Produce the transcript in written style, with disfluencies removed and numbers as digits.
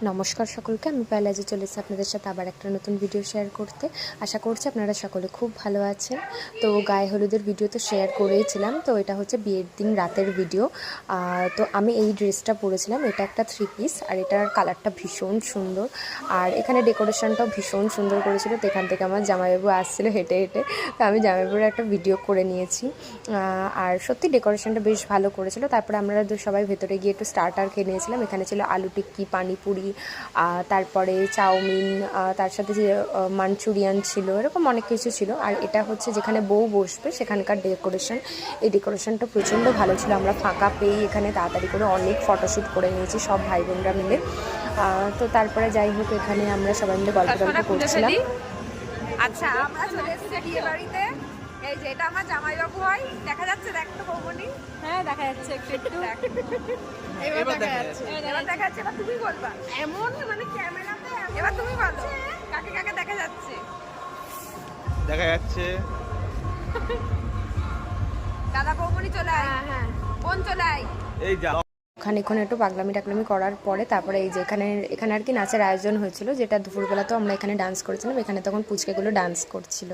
নমস্কার সকলকে, আমি পায়েল আজ চলে এসেছি আপনাদের সাথে আবার একটা নতুন ভিডিও শেয়ার করতে। আশা করছি আপনারা সকলে খুব ভালো আছেন। তো গায়ে হলুদের ভিডিও তো শেয়ার করেইছিলাম, তো এটা হচ্ছে বিয়ের দিন রাতের ভিডিও। তো আমি এই ড্রেসটা পরেছিলাম, এটা একটা 3 পিস, আর এটার কালারটা ভীষণ সুন্দর, আর এখানে ডেকোরেশনটাও ভীষণ সুন্দর করেছিল। তো এখান থেকে আমার জামাইবাবু আসছিলো হেঁটে হেঁটে, তো আমি জামাইবাবুর একটা ভিডিও করে নিয়েছি। আর সত্যি ডেকোরেশনটা বেশ ভালো করেছিল। তারপরে আমরা সবাই ভেতরে গিয়ে একটু স্টার্টার খেয়ে নিয়েছিলাম। এখানে ছিল আলু টিক্কি, পানিপুরি, তারপরে চাউমিন, তার সাথে যে মাঞ্চুরিয়ান ছিল, এরকম অনেক কিছু ছিল। আর এটা হচ্ছে যেখানে বউ বসবে সেখানকার ডেকোরেশন। এই ডেকোরেশনটা প্রচণ্ড ভালো ছিল। আমরা ফাঁকা পেয়ে এখানে তাড়াতাড়ি করে অনেক ফটোশ্যুট করে নিয়েছি সব ভাই বোনরা মিলে। তো তারপরে যাই হোক, এখানে আমরা সবাই মিলে গল্প করছিলাম। আচ্ছা, আমরা চলে এসেছি বিয়ে বাড়িতে। এই যে এটা আমার জামাইবাবু হয়, দেখা যাচ্ছে, দেখ তো বৌমনি। হ্যাঁ, দেখা যাচ্ছে একটু একটু। এবার দেখা যাচ্ছে, এবার দেখা যাচ্ছে। এবার তুমি বলবা, এমন মানে ক্যামেরাতে এবার তুমি বলো কাকে কাকে দেখা যাচ্ছে। দেখা যাচ্ছে দাদা বৌমনি চলে আয়, হ্যাঁ বোন চলে আয়। এই যা খানিকক্ষণ একটু পাগলামি টাগলামি করার পরে তারপরে এই যে এখানে আর কি নাচের আয়োজন হয়েছিল, যেটা দুপুরবেলা তো আমরা এখানে ডান্স করেছিলাম। এখানে তখন পুচকেগুলো ডান্স করছিল।